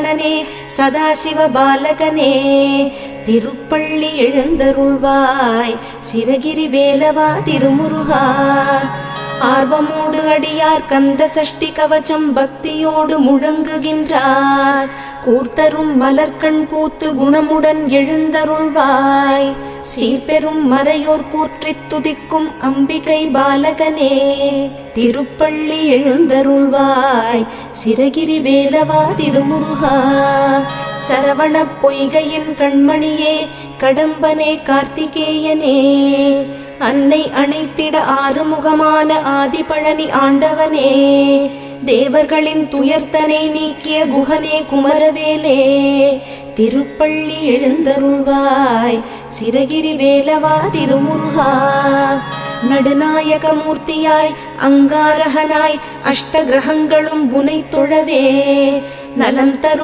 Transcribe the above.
ணனே சதாசிவ பாலகனே திருப்பள்ளி எழுந்தருள்வாய் சிரகிரி வேலவா திருமுருகா. ஆர்வமோடு அடியார் கந்த சஷ்டி கவச்சம் பக்தியோடு முழங்குகின்றார். கூர்த்தரும் மலர்கண் பூத்து குணமுடன் எழுந்தருள்வாய். சீர்பெரும் மறையோர் போற்றித் துதிக்கும் அம்பிகை பாலகனே திருப்பள்ளி எழுந்தருள்வாய் சிரகிரி வேலவா திருமுருகா. சரவண பொய்கையின் கண்மணியே கடம்பனே கார்த்திகேயனே அன்னை அணைத்திட ஆறுமுகமான ஆதிபழனி ஆண்டவனே தேவர்களின் துயர்த்தனை நீக்கிய குகனே குமரவேலே திருப்பள்ளி எழுந்தருள்வாய் சிரகிரி வேலவா திருமுருகா. நடுநாயக மூர்த்தியாய் அங்காரகனாய் அஷ்ட கிரகங்களும் புனை தொழவே நலம் தரும்